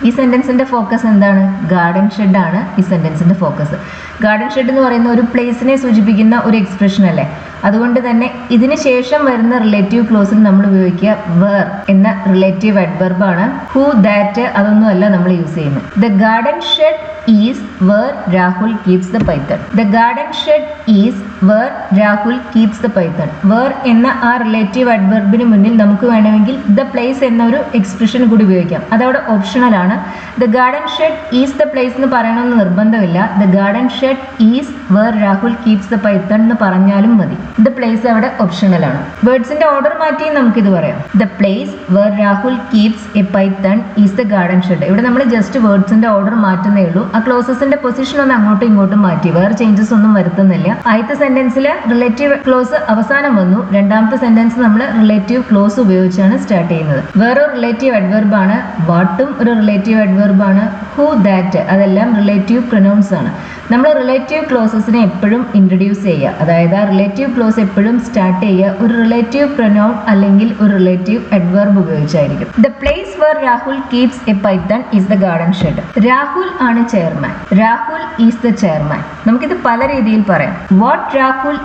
ഈ സെന്റൻസിന്റെ ഫോക്കസ് എന്താണ്? ഗാർഡൻ ഷെഡ് ആണ് ഈ സെന്റൻസിന്റെ ഫോക്കസ്. ഗാർഡൻ ഷെഡ് എന്ന് പറയുന്ന ഒരു പ്ലേസിനെ സൂചിപ്പിക്കുന്ന ഒരു എക്സ്പ്രഷൻ അല്ലേ. അതുകൊണ്ട് തന്നെ ഇതിന് ശേഷം വരുന്ന റിലേറ്റീവ് ക്ലോസിൽ നമ്മൾ ഉപയോഗിക്കുക വേർ എന്ന റിലേറ്റീവ് അഡ്വർബ് ആണ്. ഹൂ, ദാറ്റ് അതൊന്നുമല്ല നമ്മൾ യൂസ് ചെയ്യുന്നത്. The garden shed is where Rahul keeps the python. The garden shed is where Rahul keeps the python. Where എന്ന ആ റിലേറ്റീവ് അഡ്വർബിന് മുന്നിൽ നമുക്ക് വേണമെങ്കിൽ ദ പ്ലേസ് എന്ന ഒരു എക്സ്പ്രഷൻ കൂടി ഉപയോഗിക്കാം. അതവിടെ ഓപ്ഷണൽ ആണ്. The garden shed is the place എന്ന് പറയണമെന്ന് നിർബന്ധമില്ല. The garden shed is where Rahul keeps the python എന്ന് പറഞ്ഞാലും മതി. ദ പ്ലേസ് അവിടെ ഓപ്ഷണൽ ആണ്. വേർഡ്സിന്റെ ഓർഡർ മാറ്റി നമുക്കിത് പറയാം. The place where Rahul keeps a python is the garden shed. ഇവിടെ നമ്മൾ ജസ്റ്റ് വേർഡ്സിന്റെ ഓർഡർ മാറ്റുന്നേ ഉള്ളൂ. ആ ക്ലോസസിന്റെ പൊസിഷൻ ഒന്ന് അങ്ങോട്ടും ഇങ്ങോട്ടും മാറ്റി, വേറെ ചേഞ്ചസ് ഒന്നും വരുത്തുന്നില്ല. ആദ്യത്തെ സെന്റൻസിൽ റിലേറ്റീവ് ക്ലോസ് അവസാനം വന്നു. രണ്ടാമത്തെ സെന്റൻസ് നമ്മൾ റിലേറ്റീവ് ക്ലോസ് ഉപയോഗിച്ചാണ് സ്റ്റാർട്ട് ചെയ്യുന്നത്. വേറൊരു റിലേറ്റീവ് അഡ്വർബ് ആണ്. വാട്ടും ഒരു റിലേറ്റീവ് അഡ്വർബ് ആണ്. ഹൂ, ദാറ്റ് അതെല്ലാം റിലേറ്റീവ് പ്രൊനൗൺസ് ആണ്. നമ്മൾ റിലേറ്റീവ് ക്ലോസസിനെ എപ്പോഴും ഇൻട്രൊഡ്യൂസ് ചെയ്യുക, അതായത് ആ റിലേറ്റീവ് ക്ലോസ് എപ്പോഴും സ്റ്റാർട്ട് ചെയ്യുക ഒരു റിലേറ്റീവ് പ്രൊനൗൺ അല്ലെങ്കിൽ ഒരു റിലേറ്റീവ് അഡ്വർബ് ഉപയോഗിച്ചായിരിക്കും. The place where Rahul keeps a python is the garden shed. Rahul ആണ് chairman. Rahul is the chairman. നമുക്കിത് പല രീതിയിൽ പറയാം. What Rahul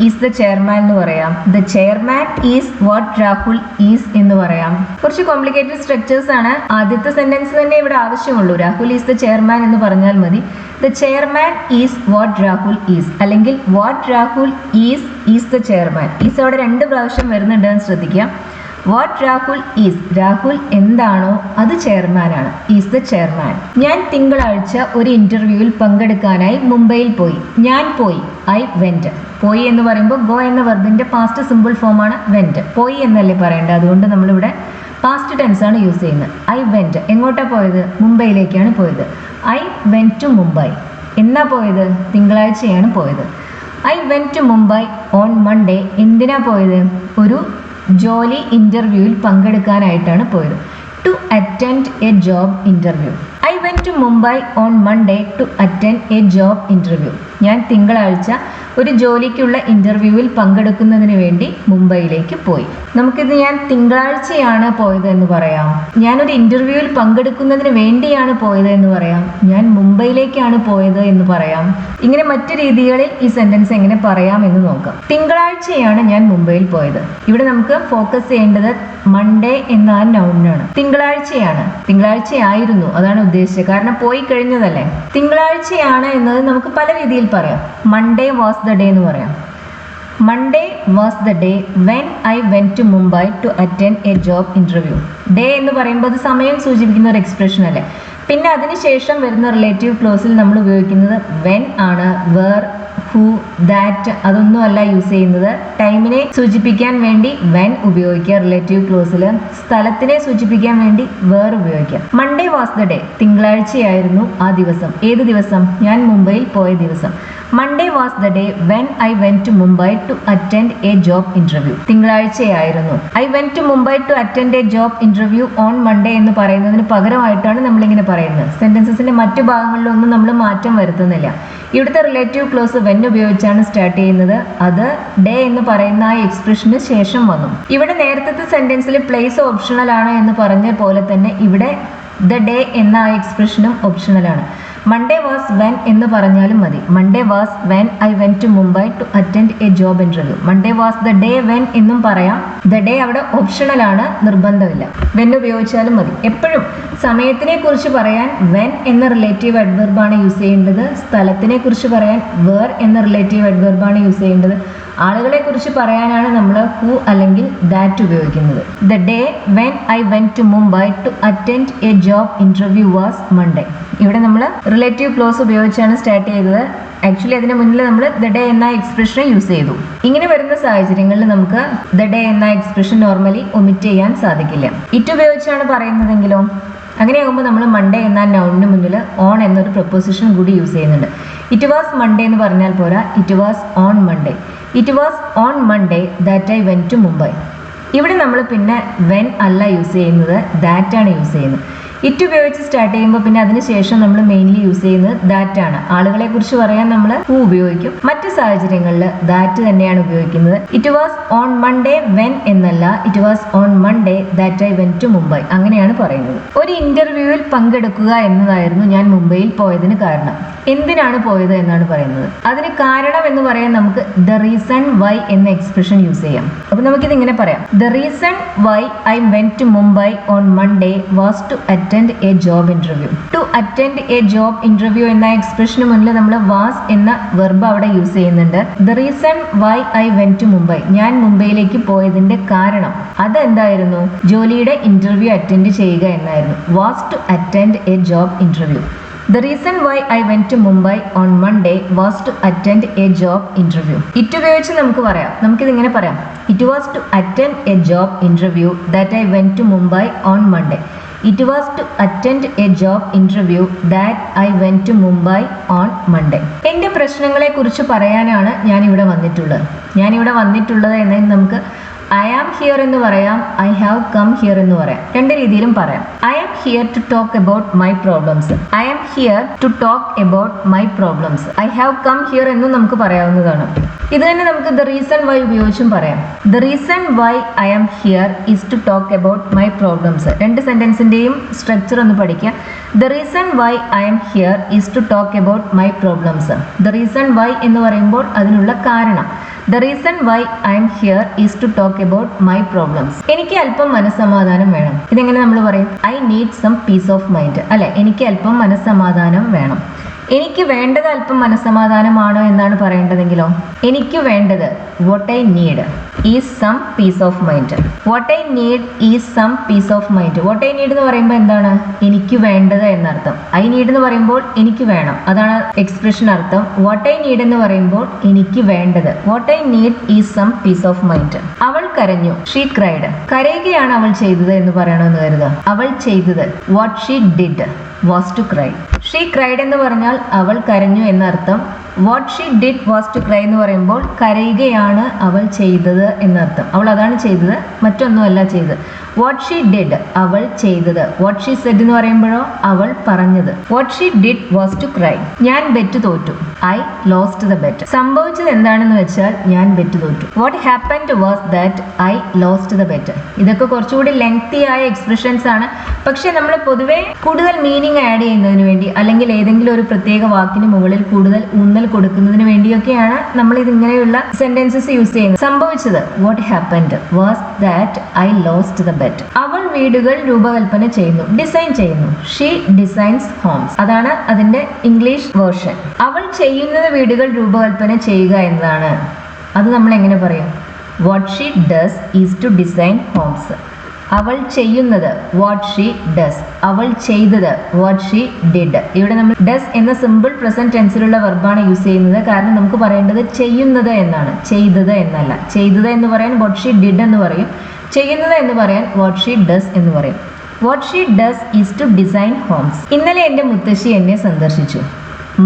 is the chairman എന്ന് പറയാം. The chairman is what Rahul is എന്ന് പറയാം. കുറച്ച് കോംപ്ലിക്കേറ്റഡ് സ്ട്രക്ചേഴ്സ് ആണ്. ആദ്യത്തെ സെന്റൻസ് തന്നെ ഇവിടെ ആവശ്യമുള്ളൂ. രാഹുൽ ഈസ് ദ ചെയർമാൻ എന്ന് പറഞ്ഞാൽ മതി. The chairman is what Rahul is, അല്ലെങ്കിൽ what Rahul is the chairman. Is അവിടെ 2 പ്രാവശ്യം വരുന്നുണ്ടെന്ന് ശ്രദ്ധിക്കാം. What Rahul is, രാഹുൽ എന്താണോ അത് ചെയർമാനാണ്. Is the chairman. ഞാൻ തിങ്കളാഴ്ച ഒരു ഇന്റർവ്യൂവിൽ പങ്കെടുക്കാനായി മുംബൈയിൽ പോയി. ഞാൻ പോയി, ഐ വെന്റ്. പോയി എന്ന് പറയുമ്പോൾ ഗോ എന്ന വെർബിന്റെ പാസ്റ്റ് സിമ്പിൾ ഫോമാണ് വെന്റ്. പോയി എന്നല്ലേ പറയേണ്ടത്, അതുകൊണ്ട് നമ്മളിവിടെ പാസ്റ്റ് ടെൻസ് ആണ് യൂസ് ചെയ്യുന്നത്. I went. എങ്ങോട്ടാണ് പോയത്? മുംബൈയിലേക്കാണ് പോയത്. I went to Mumbai. എന്നാ പോയത്? തിങ്കളാഴ്ചയാണ് പോയത്. I went to Mumbai on Monday. എന്തിനാ പോയത്? ഒരു ജോലി ഇന്റർവ്യൂവിൽ പങ്കെടുക്കാനായിട്ടാണ് പോയത്. To attend a job interview. I went to Mumbai on Monday to attend a job interview. ഞാൻ തിങ്കളാഴ്ച ഒരു ജോലിക്കുള്ള ഇന്റർവ്യൂവിൽ പങ്കെടുക്കുന്നതിന് വേണ്ടി മുംബൈയിലേക്ക് പോയി. നമുക്കിത് ഞാൻ തിങ്കളാഴ്ചയാണ് പോയത് എന്ന് പറയാം. ഞാനൊരു ഇന്റർവ്യൂവിൽ പങ്കെടുക്കുന്നതിന് വേണ്ടിയാണ് പോയത് എന്ന് പറയാം. ഞാൻ മുംബൈയിലേക്കാണ് പോയത് എന്ന് പറയാം. ഇങ്ങനെ മറ്റു രീതികളിൽ ഈ സെന്റൻസ് എങ്ങനെ പറയാം എന്ന് നോക്കാം. തിങ്കളാഴ്ചയാണ് ഞാൻ മുംബൈയിൽ പോയത്. ഇവിടെ നമുക്ക് ഫോക്കസ് ചെയ്യേണ്ടത് മൺഡേ എന്ന ആ നൗണിനാണ്. തിങ്കളാഴ്ചയാണ്, തിങ്കളാഴ്ചയായിരുന്നു അതാണ് ഉദ്ദേശിച്ചത്. കാരണം പോയി കഴിഞ്ഞതല്ലേ. തിങ്കളാഴ്ചയാണ് എന്നത് നമുക്ക് പല രീതിയിൽ പറയാം. മൺഡേ വാസ് ദ ഡേ എന്ന് പറയാം. Monday was the day when I went to Mumbai to attend a job interview. Day എന്ന് പറയുമ്പോൾ അത് സമയം സൂചിപ്പിക്കുന്ന ഒരു എക്സ്പ്രഷൻ അല്ലേ. പിന്നെ അതിനുശേഷം വരുന്ന റിലേറ്റീവ് ക്ലോസിൽ നമ്മൾ ഉപയോഗിക്കുന്നത് വെൻ ആണ്. വേർ, ഹൂ, ദാറ്റ് അതൊന്നും അല്ല യൂസ് ചെയ്യുന്നത്. ടൈമിനെ സൂചിപ്പിക്കാൻ വേണ്ടി വെൻ ഉപയോഗിക്കുക റിലേറ്റീവ് ക്ലോസിൽ. സ്ഥലത്തിനെ സൂചിപ്പിക്കാൻ വേണ്ടി വേർ ഉപയോഗിക്കുക. മൺഡേ വാസ് ദ ഡേ, തിങ്കളാഴ്ചയായിരുന്നു ആ ദിവസം. ഏത് ദിവസം? ഞാൻ മുംബൈയിൽ പോയ ദിവസം. Monday was the day when I went to Mumbai to attend a job interview. തിങ്കളാഴ്ചയായിരുന്നു. I went to Mumbai to attend a job interview on Monday എന്ന് പറയുന്നതിന് പകരമായിട്ടാണ് നമ്മളിങ്ങനെ പറയുന്നത്. സെന്റൻസസിന്റെ മറ്റു ഭാഗങ്ങളിലൊന്നും നമ്മൾ മാറ്റം വരുത്തുന്നില്ല. ഇവിടുത്തെ റിലേറ്റീവ് ക്ലോസ് വെൻ ഉപയോഗിച്ചാണ് സ്റ്റാർട്ട് ചെയ്യുന്നത്. അത് ഡേ എന്ന് പറയുന്ന ആ എക്സ്പ്രഷന് ശേഷം വന്നു. ഇവിടെ നേരത്തെ സെന്റൻസിൽ പ്ലേസ് ഓപ്ഷണൽ ആണ് എന്ന് പറഞ്ഞ പോലെ തന്നെ ഇവിടെ ദ ഡേ എന്ന ആ എക്സ്പ്രഷനും ഓപ്ഷണൽ ആണ്. മൺഡേ വാസ് വെൻ എന്ന് പറഞ്ഞാലും മതി. Monday was when I went to Mumbai to attend a job interview. Monday was the day when എന്നും പറയാം. ദ ഡേ അവിടെ ഓപ്ഷണൽ ആണ്, നിർബന്ധമില്ല. വെൻ ഉപയോഗിച്ചാലും മതി. എപ്പോഴും സമയത്തിനെ കുറിച്ച് പറയാൻ വെൻ എന്ന റിലേറ്റീവ് അഡ്വർബാണ് യൂസ് ചെയ്യേണ്ടത്. സ്ഥലത്തിനെ കുറിച്ച് പറയാൻ വേർ എന്ന റിലേറ്റീവ് അഡ്വർബാണ് യൂസ് ചെയ്യേണ്ടത്. ആളുകളെ കുറിച്ച് പറയാനാണ് നമ്മൾ ഹു അല്ലെങ്കിൽ ദാറ്റ് ഉപയോഗിക്കുന്നത്. The day when I went to Mumbai to attend a job interview was Monday. ഇവിടെ നമ്മൾ റിലേറ്റീവ് ക്ലോസ് ഉപയോഗിച്ചാണ് സ്റ്റാർട്ട് ചെയ്തത്. ആക്ച്വലി അതിന് മുന്നിൽ നമ്മൾ ദ ഡേ എന്ന എക്സ്പ്രഷൻ യൂസ് ചെയ്തു. ഇങ്ങനെ വരുന്ന സാഹചര്യങ്ങളിൽ നമുക്ക് ദ ഡേ എന്ന എക്സ്പ്രഷൻ നോർമലി ഒമിറ്റ് ചെയ്യാൻ സാധിക്കില്ല. ഇറ്റ് ഉപയോഗിച്ചാണ് പറയുന്നതെങ്കിലോ അങ്ങനെയാകുമ്പോൾ നമ്മൾ മൺഡേ എന്ന നൗണിന് മുന്നിൽ ഓൺ എന്നൊരു പ്രപ്പോസിഷൻ കൂടി യൂസ് ചെയ്യുന്നുണ്ട്. ഇറ്റ് വാസ് മൺഡേ എന്ന് പറഞ്ഞാൽ പോരാ, it was on Monday. It was on Monday that I went to Mumbai. ഇവിടെ നമ്മൾ പിന്നെ വെൻ അല്ല യൂസ് ചെയ്യുന്നത്, ദാറ്റ് ആണ് യൂസ് ചെയ്യുന്നത്. ഇറ്റ് ഉപയോഗിച്ച് സ്റ്റാർട്ട് ചെയ്യുമ്പോൾ പിന്നെ അതിനുശേഷം നമ്മൾ മെയിൻലി യൂസ് ചെയ്യുന്നത് ദാറ്റ് ആണ്. ആളുകളെ കുറിച്ച് പറയാൻ നമ്മൾ ഹു ഉപയോഗിക്കും. മറ്റ് സാഹചര്യങ്ങളിൽ ദാറ്റ് തന്നെയാണ് ഉപയോഗിക്കുന്നത്. It was on Monday when എന്നല്ല, it was on Monday that I went to Mumbai, അങ്ങനെയാണ് പറയുന്നത്. ഒരു ഇന്റർവ്യൂവിൽ പങ്കെടുക്കുക എന്നതായിരുന്നു ഞാൻ മുംബൈയിൽ പോയതിന് കാരണം. എന്തിനാണ് പോയത് എന്നാണ് പറയുന്നത്. അതിന് കാരണം എന്ന് പറയാൻ നമുക്ക് ദ റീസൺ വൈ എന്ന എക്സ്പ്രഷൻ യൂസ് ചെയ്യാം. അപ്പൊ നമുക്കിത് ഇങ്ങനെ പറയാം. The reason why I went to Mumbai on Monday was to attend a job interview. To attend a job interview എന്ന എക്സ്പ്രഷന് മുന്നിൽ നമ്മൾ വാസ് എന്ന വെർബ് അവിടെ യൂസ് ചെയ്യുന്നുണ്ട്. The reason why I went to Mumbai, ഞാൻ മുംബൈയിലേക്ക് പോയതിന്റെ കാരണം അതെന്തായിരുന്നു? ജോലിയുടെ ഇന്റർവ്യൂ അറ്റൻഡ് ചെയ്യുക എന്നായിരുന്നു. Was to attend a job interview. The reason why I went to Mumbai on Monday was to attend a job interview. It ഉപയോഗിച്ച് നമുക്ക് പറയാം. നമുക്കിത് ഇങ്ങനെ പറയാം. It was to attend a job interview that I went to Mumbai on Monday. It was to attend a job interview that I went to Mumbai on Monday. എൻ്റെ പ്രശ്നങ്ങളെ കുറിച്ച് പറയാനാണ് ഞാനിവിടെ വന്നിട്ടുള്ളത് എന്നതിന് നമുക്ക് ഐ ആം ഹിയർ എന്ന് പറയാം, ഐ ഹാവ് കം ഹിയർ എന്ന് പറയാം. രണ്ട് രീതിയിലും പറയാം. I am here to talk about my problems. I am here to talk about my problems. I have come here എന്നും നമുക്ക് പറയാവുന്നതാണ്. ഇത് തന്നെ നമുക്ക് ദ റീസൺ വൈ ഉപയോഗിച്ചും പറയാം. The reason why I am here is to talk about my problems. രണ്ട് സെന്റൻസിന്റെയും സ്ട്രക്ചർ ഒന്ന് പഠിക്കുക. The reason why I am here is to talk about my problems. The reason why എന്ന് പറയുമ്പോൾ അതിനുള്ള കാരണം. The reason why I am here is to talk about my problems. എനിക്ക് അല്പം മനസ്സമാധാനം വേണം. ഇതെങ്ങനെ നമ്മൾ പറയും? I need some peace of mind. അല്ലെ, എനിക്ക് അല്പം മനസ്സമാധാനം വേണം. എനിക്ക് വേണ്ടത് അല്പം മനസ്സമാധാനമാണോ എന്നാണ് പറയേണ്ടതെങ്കിലോ, എനിക്ക് വേണ്ടത് what I need is some peace of mind. What I need is some peace of mind. What I need എന്ന് പറയുമ്പോൾ എന്താണ്? എനിക്ക് വേണ്ടത് എന്നർത്ഥം. I need എന്ന് പറയുമ്പോൾ എനിക്ക് വേണം, അതാണ് എക്സ്പ്രഷൻ അർത്ഥം. What I need എന്ന് പറയുമ്പോൾ എനിക്ക് വേണ്ടത്. What I need is some peace of mind. അവൾ കരഞ്ഞു. She cried. കരയുകയാണ് അവൾ ചെയ്തത് എന്ന് പറയണമെന്ന് കരുതുക. അവൾ ചെയ്തത് what she did was to cry. She cried എന്ന് പറഞ്ഞാൽ അവൾ കരഞ്ഞു എന്നർത്ഥം. What she did was to cry എന്ന് പറയുമ്പോൾ കരയുകയാണ് അവൾ ചെയ്തത് എന്നർത്ഥം. അവൾ അതാണ് ചെയ്തത്, മറ്റൊന്നുമല്ല ചെയ്തത്. വാട്ട് ഷീ ഡിഡ്, അവൾ ചെയ്തത്. വാട്ട് ഷീ സെഡ് എന്ന് പറയുമ്പോഴോ അവൾ പറഞ്ഞത്. What she did was to cry. ഞാൻ ബെറ്റ് തോറ്റു. I lost the bet. സംഭവിച്ചത് എന്താണെന്ന് വെച്ചാൽ ഞാൻ ബെറ്റ് തോറ്റു. What happened was that I lost the bet. ഇതൊക്കെ കുറച്ചുകൂടി ലെങ്തി ആയ എക്സ്പ്രഷൻസ് ആണ്. പക്ഷെ നമ്മൾ പൊതുവെ കൂടുതൽ മീനിങ് ആഡ് ചെയ്യുന്നതിന് വേണ്ടി അല്ലെങ്കിൽ ഏതെങ്കിലും ഒരു പ്രത്യേക വാക്കിന് മുകളിൽ കൂടുതൽ ഊന്നൽ കൊടുക്കുന്നതിന് വേണ്ടിയൊക്കെയാണ് നമ്മൾ ഇതിങ്ങനെയുള്ള സെന്റൻസസ് യൂസ് ചെയ്യുന്നത്. സംഭവിച്ചത് what happened was that I lost the bet. അവൾ വീടുകൾ രൂപകൽപ്പന ചെയ്യുന്നു, ഡിസൈൻ ചെയ്യുന്നു. She designs homes. അതാണ് അതിന്റെ ഇംഗ്ലീഷ് വേർഷൻ. അവൾ ചെയ്യുന്നത് വീടുകൾ രൂപകൽപ്പന ചെയ്യുക എന്നതാണ്. അത് നമ്മൾ എങ്ങനെ പറയും? What she does is to design homes. അവൾ ചെയ്യുന്നത് വാട്ട് ഷീ ഡസ്. അവൾ ചെയ്തത് വാട്ട് ഷീ ഡിഡ്. ഇവിടെ നമ്മൾ ഡസ് എന്ന സിമ്പിൾ പ്രസന്റ് ടെൻസിലുള്ള വെർബാണ് യൂസ് ചെയ്യുന്നത്. കാരണം നമുക്ക് പറയേണ്ടത് ചെയ്യുന്നത് എന്നാണ്, ചെയ്തത് എന്നല്ല. ചെയ്തത് എന്ന് പറയാൻ വാട്ട് ഷീ ഡിഡ് എന്ന് പറയും. ചെയ്യുന്നത് എന്ന് പറയാൻ വാട്ട് ഷീ ഡസ് എന്ന് പറയും. What she does is to design homes. ഇന്നലെ എൻ്റെ മുത്തശ്ശി എന്നെ സന്ദർശിച്ചു.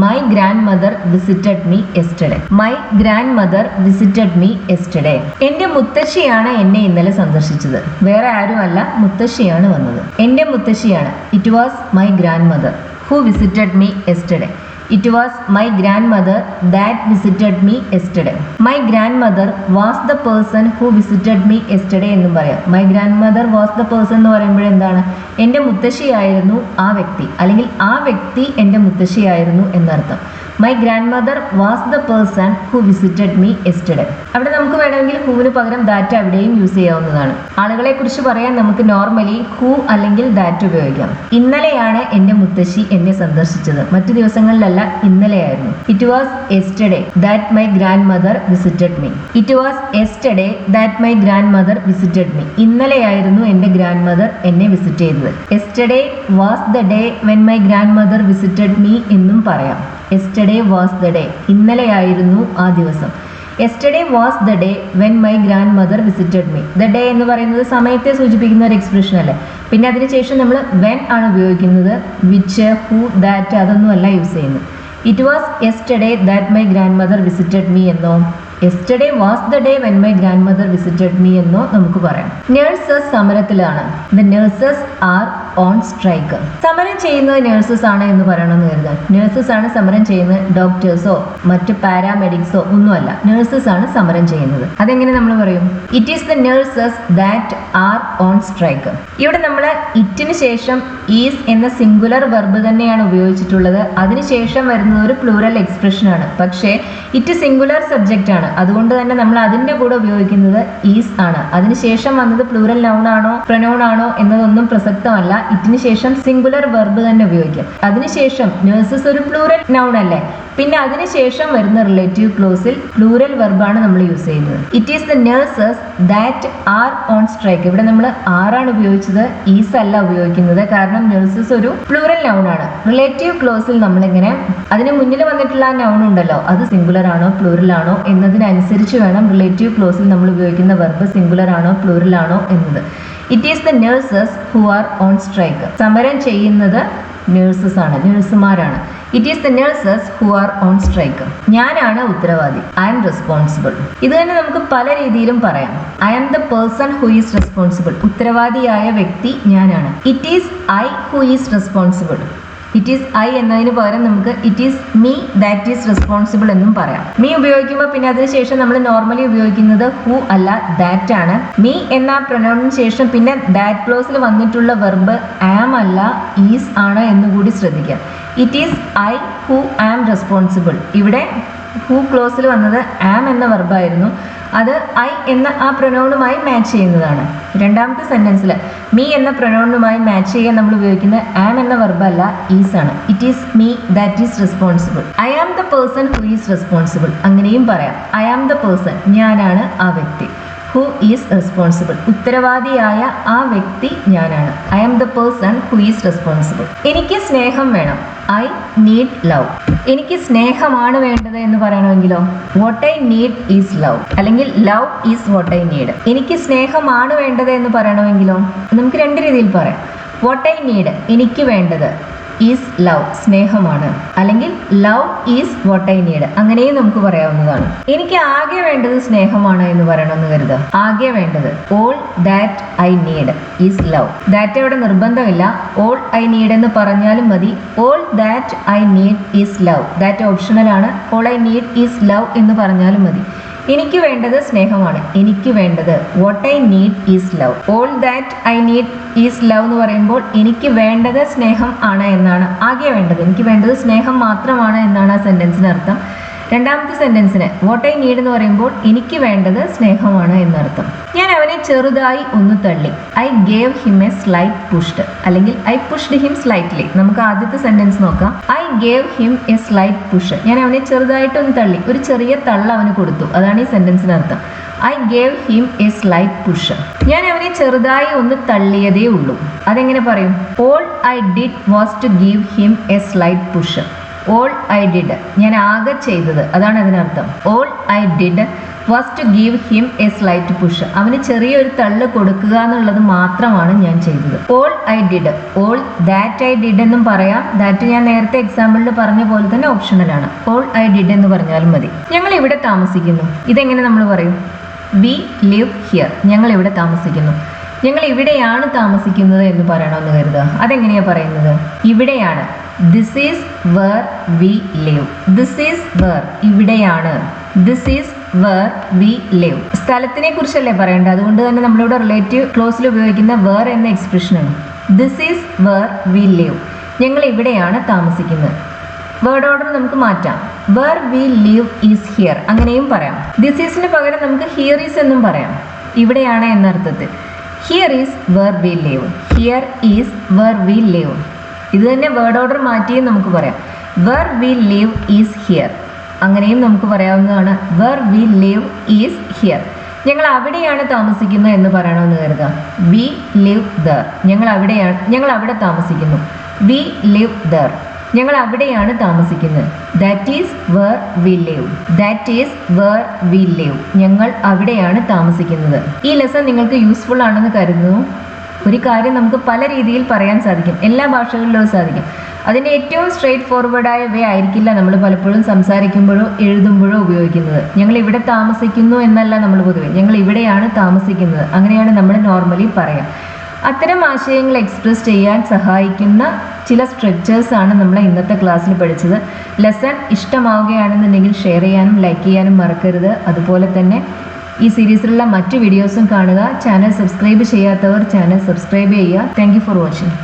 My grandmother visited me yesterday. My grandmother visited me yesterday. എൻ്റെ മുത്തശ്ശിയാണ് എന്നെ ഇന്നലെ സന്ദർശിച്ചത്. വേറെ ആരുമല്ല, മുത്തശ്ശിയാണ് വന്നത്. എൻ്റെ മുത്തശ്ശിയാണ്. It was my grandmother who visited me yesterday. It was my grand mother that visited me yesterday. My grand mother was the person who visited me yesterday എന്നും പറയാം. My grand mother was the person എന്ന് പറയുമ്പോഴെന്താണ്, എൻ്റെ മുത്തശ്ശിയായിരുന്നു ആ വ്യക്തി, അല്ലെങ്കിൽ ആ വ്യക്തി എൻ്റെ മുത്തശ്ശിയായിരുന്നു എന്നർത്ഥം. My grand mother was the person who visited me yesterday. അവിടെ നമുക്ക് വേണമെങ്കിൽ ഹൂവിന് പകരം ദാറ്റ് അവിടെയും യൂസ് ചെയ്യാവുന്നതാണ്. ആളുകളെ കുറിച്ച് പറയാൻ നമുക്ക് നോർമലി ഹൂ അല്ലെങ്കിൽ ദാറ്റ് ഉപയോഗിക്കാം. ഇന്നലെയാണ് എൻ്റെ മുത്തശ്ശി എന്നെ സന്ദർശിച്ചത്. മറ്റു ദിവസങ്ങളിലല്ല, ഇന്നലെയായിരുന്നു. It was yesterday that my grand mother visited me. It was yesterday that my grand mother visited me. ഇന്നലെയായിരുന്നു എൻ്റെ ഗ്രാൻഡ് മദർ എന്നെ വിസിറ്റ് ചെയ്തത്. Yesterday was the day when my grand mother visited me എന്നും പറയാം. Yesterday was the day, ഇന്നലെയായിരുന്നു ആ ദിവസം. Yesterday was the day when my grand mother visited me. The day എന്ന് പറയുന്നത് സമയത്തെ സൂചിപ്പിക്കുന്ന ഒരു എക്സ്പ്രഷൻ അല്ലേ. പിന്നെ അതിനുശേഷം നമ്മൾ വെൻ ആണ് ഉപയോഗിക്കുന്നത്. വിച്ച്, ഹൂ, ദാറ്റ് അതൊന്നും അല്ല യൂസ് ചെയ്യുന്നത്. It was yesterday that my grand mother visited me എന്നോ yesterday was the day when my grand mother visited me എന്നോ നമുക്ക് പറയാം. നഴ്സസ് സമരത്തിലാണ്. The nurses are on strike. സമരം ചെയ്യുന്നത് നഴ്സസ് ആണ് എന്ന് പറയണമെന്ന് കരുതാൻ. നഴ്സസ് ആണ് സമരം ചെയ്യുന്നത്, ഡോക്ടേഴ്സോ മറ്റ് പാരാമെഡിക്സോ ഒന്നുമല്ല. നഴ്സസ് ആണ് സമരം ചെയ്യുന്നത്. അതെങ്ങനെ നമ്മൾ പറയും? It is the nurses that are on strike. ഇവിടെ നമ്മൾ ഇറ്റിന് ശേഷം ഈസ് എന്ന സിംഗുലർ വെർബ് തന്നെയാണ് ഉപയോഗിച്ചിട്ടുള്ളത്. അതിനുശേഷം വരുന്നത് ഒരു പ്ലൂറൽ എക്സ്പ്രഷൻ ആണ്. പക്ഷേ ഇറ്റ് സിംഗുലർ സബ്ജക്റ്റ് ആണ്. അതുകൊണ്ട് തന്നെ നമ്മൾ അതിന്റെ കൂടെ ഉപയോഗിക്കുന്നത് ഈസ് ആണ്. അതിനുശേഷം വന്നത് പ്ലൂറൽ നൗൺ ആണോ പ്രൊനൗൺ ആണോ എന്നതൊന്നും പ്രസക്തമല്ല. ഇറ്റിന് ശേഷം സിംഗുലർ വെർബ് തന്നെ ഉപയോഗിക്കാം. അതിനുശേഷം നഴ്സസ് ഒരു പ്ലൂറൽ നൗൺ അല്ലേ, പിന്നെ അതിനുശേഷം വരുന്ന റിലേറ്റീവ് ക്ലോസിൽ പ്ലൂറൽ വെർബാണ് നമ്മൾ യൂസ് ചെയ്യുന്നത്. It is the nurses that are on strike. ഇവിടെ നമ്മൾ ആറാണ് ഉപയോഗിച്ചത്, ഈസ് അല്ല ഉപയോഗിക്കുന്നത്. കാരണം നഴ്സസ് ഒരു പ്ലൂറൽ നൗൺ ആണ്. റിലേറ്റീവ് ക്ലോസിൽ നമ്മളിങ്ങനെ അതിന് മുന്നിൽ വന്നിട്ടുള്ള ആ നൗൺ ഉണ്ടല്ലോ, അത് സിംഗുലർ ആണോ പ്ലൂറൽ ആണോ എന്നതിനനുസരിച്ച് വേണം റിലേറ്റീവ് ക്ലോസിൽ നമ്മൾ ഉപയോഗിക്കുന്ന വെർബ് സിംഗുലർ ആണോ പ്ലൂറൽ ആണോ എന്നത്. It is the nurses who are on strike. സമരം ചെയ്യുന്നത് നഴ്സസ് ആണ്, നഴ്സുമാരാണ്. It is the nurses who are on strike. ഞാനാണ് ഉത്തരവാദി. I am responsible. ഇത് തന്നെ നമുക്ക് പല രീതിയിലും പറയാം. I am the person who is responsible. ഉത്തരവാദിയായ വ്യക്തി ഞാനാണ്. It is I who is responsible. It is I എന്നതിന് പകരം നമുക്ക് it is me that is responsible എന്നും പറയാം. മീ ഉപയോഗിക്കുമ്പോൾ പിന്നെ അതിനുശേഷം നമ്മൾ നോർമലി ഉപയോഗിക്കുന്നത് ഹു അല്ല ദാറ്റ് ആണ്. മീ എന്ന പ്രൊനൗണിന് ശേഷം പിന്നെ ദാറ്റ് ക്ലോസിൽ വന്നിട്ടുള്ള വെർബ് ആം അല്ല ഈസ് ആണ് എന്നുകൂടി ശ്രദ്ധിക്കാം. It is I who am responsible. ഇവിടെ ഹു ക്ലോസിൽ വന്നത് ആം എന്ന വെർബായിരുന്നു. അത് ഐ എന്ന ആ പ്രൊനൗണുമായി മാച്ച് ചെയ്യുന്നതാണ്. രണ്ടാമത്തെ സെന്റൻസിൽ മീ എന്ന പ്രൊനൗണുമായി മാച്ച് ചെയ്യാൻ നമ്മൾ ഉപയോഗിക്കുന്നത് ആം എന്ന വെർബല്ല ഈസ് ആണ്. It is me that is responsible. I am the person who is responsible. അങ്ങനെയും പറയാം. ഐ ആം ദ പേഴ്സൺ, ഞാനാണ് ആ വ്യക്തി. ഹു ഈസ് റെസ്പോൺസിബിൾ, ഉത്തരവാദിയായ ആ വ്യക്തി ഞാനാണ്. I am the person who is responsible. എനിക്ക് സ്നേഹം വേണം. I need love. എനിക്ക് സ്നേഹമാണ് വേണ്ടത് എന്ന് പറയണമെങ്കിലോ what I need is love, അല്ലെങ്കിൽ love is what I need. എനിക്ക് സ്നേഹമാണ് വേണ്ടത് എന്ന് പറയണമെങ്കിലോ നമുക്ക് രണ്ട് രീതിയിൽ പറയാം. വാട്ട് ഐ നീഡ്, എനിക്ക് വേണ്ടത്, ഈസ് ലവ്, സ്നേഹമാണ്. അല്ലെങ്കിൽ love is what I need, അങ്ങനെയും നമുക്ക് പറയാവുന്നതാണ്. എനിക്ക് ആകെ വേണ്ടത് സ്നേഹമാണ് എന്ന് പറയണമെന്ന് കരുതുക. ആകെ വേണ്ടത് all that I need is love. That ഇവിടെ നിർബന്ധമില്ല. ഓൾ ഐ നീഡ് എന്ന് പറഞ്ഞാലും മതി. All that I need is love. That optional ആണ്. All I need is love എന്ന് പറഞ്ഞാലും മതി. എനിക്ക് വേണ്ടത് സ്നേഹമാണ്. എനിക്ക് വേണ്ടത് what I need is love. All that I need is love എന്ന് പറയുമ്പോൾ എനിക്ക് വേണ്ടത് സ്നേഹം ആണ് എന്നാണ്. ആകെ വേണ്ടത്, എനിക്ക് വേണ്ടത് സ്നേഹം മാത്രമാണ് എന്നാണ് ആ സെന്റൻസിന് അർത്ഥം. രണ്ടാമത്തെ സെന്റൻസിന് വാട്ട് ഐ നീഡ് എന്ന് പറയുമ്പോൾ എനിക്ക് വേണ്ടത് സ്നേഹമാണ് എന്നർത്ഥം. ഞാൻ അവനെ ചെറുതായി ഒന്ന് തള്ളി. I gave him a slight pushed, അല്ലെങ്കിൽ ഐ പുഷ്ഡ് ഹിം സ്ലൈറ്റ്ലി. നമുക്ക് ആദ്യത്തെ സെന്റൻസ് നോക്കാം. I gave him a slight push. ഞാൻ അവനെ ചെറുതായിട്ടൊന്ന് തള്ളി, ഒരു ചെറിയ തള്ള അവന് കൊടുത്തു. അതാണ് ഈ സെന്റൻസിന് അർത്ഥം. I gave him a slight push. ഞാൻ അവനെ ചെറുതായി ഒന്ന് തള്ളിയതേ ഉള്ളൂ. അതെങ്ങനെ പറയും? All I did was to give him a slight push. All I did, ഞാൻ ആകെ ചെയ്തത്, അതാണ് അതിനർത്ഥം. All I did was to give him a slight push. അവന് ചെറിയൊരു തള്ള് കൊടുക്കുക എന്നുള്ളത് മാത്രമാണ് ഞാൻ ചെയ്തത്. All I did, all that I did എന്നും പറയാം. ദാറ്റ് ഞാൻ നേരത്തെ എക്സാമ്പിളിൽ പറഞ്ഞ പോലെ തന്നെ ഓപ്ഷണലാണ്. ഓൾ ഐ ഡിഡ് എന്ന് പറഞ്ഞാലും മതി. ഞങ്ങൾ ഇവിടെ താമസിക്കുന്നു. ഇതെങ്ങനെ നമ്മൾ പറയും? V live here. ഞങ്ങൾ ഇവിടെ താമസിക്കുന്നു. ഞങ്ങൾ ഇവിടെയാണ് താമസിക്കുന്നത് എന്ന് പറയണമെന്ന് കരുതുക. അതെങ്ങനെയാ പറയുന്നത്? ഇവിടെയാണ്. This is where we live. This is where, ഇവിടെയാണ്. This is where we live. സ്ഥലത്തിനെ കുറിച്ചല്ലേ പറയേണ്ടത്, അതുകൊണ്ട് തന്നെ നമ്മളിവിടെ റിലേറ്റീവ് ക്ലോസിൽ ഉപയോഗിക്കുന്ന വേർ എന്ന എക്സ്പ്രഷനാണ്. This is where we live. ഞങ്ങൾ ഇവിടെയാണ് താമസിക്കുന്നത്. വേർഡ് ഓർഡർ നമുക്ക് മാറ്റാം. Where we live is here, അങ്ങനെയും പറയാം. ദിസ് ഈസിന് പകരം നമുക്ക് ഹിയർ ഈസ് എന്നും പറയാം, ഇവിടെയാണ് എന്നർത്ഥത്തിൽ. Here is where we live. Here is where we live. ഇത് തന്നെ വേർഡ് ഓർഡർ മാറ്റിയും നമുക്ക് പറയാം. Where we live is here, അങ്ങനെയും നമുക്ക് പറയാവുന്നതാണ്. Where we live is here. ഞങ്ങൾ അവിടെയാണ് താമസിക്കുന്നത് എന്ന് പറയണമെന്ന് കരുതാം. We live there. ഞങ്ങൾ അവിടെ താമസിക്കുന്നു. We live there. ഞങ്ങൾ അവിടെയാണ് താമസിക്കുന്നത്. That is where we live. That is where we live. ഞങ്ങൾ അവിടെയാണ് താമസിക്കുന്നത്. ഈ ലെസൺ നിങ്ങൾക്ക് യൂസ്ഫുൾ ആണെന്ന് കരുതുന്നു. ഒരു കാര്യം നമുക്ക് പല രീതിയിൽ പറയാൻ സാധിക്കും, എല്ലാ ഭാഷകളിലും സാധിക്കും. അതിൻ്റെ ഏറ്റവും സ്ട്രെയിറ്റ് ഫോർവേഡായ വേ ആയിരിക്കില്ല നമ്മൾ പലപ്പോഴും സംസാരിക്കുമ്പോഴോ എഴുതുമ്പോഴോ ഉപയോഗിക്കുന്നത്. ഞങ്ങൾ ഇവിടെ താമസിക്കുന്നു എന്നല്ല നമ്മൾ പൊതുവെ, ഞങ്ങൾ ഇവിടെയാണ് താമസിക്കുന്നത്, അങ്ങനെയാണ് നമ്മൾ നോർമലി പറയാം. അത്തരം ആശയങ്ങൾ എക്സ്പ്രസ് ചെയ്യാൻ സഹായിക്കുന്ന ചില സ്ട്രക്ചേഴ്സാണ് നമ്മൾ ഇന്നത്തെ ക്ലാസ്സിൽ പഠിച്ചത്. ലെസൺ ഇഷ്ടമാവുകയാണെന്നുണ്ടെങ്കിൽ ഷെയർ ചെയ്യാനും ലൈക്ക് ചെയ്യാനും മറക്കരുത്. അതുപോലെ തന്നെ ഈ സീരീസിലുള്ള മറ്റ് വീഡിയോസും കാണുക. ചാനൽ സബ്സ്ക്രൈബ് ചെയ്യാത്തവർ ചാനൽ സബ്സ്ക്രൈബ് ചെയ്യുക. Thank you for watching.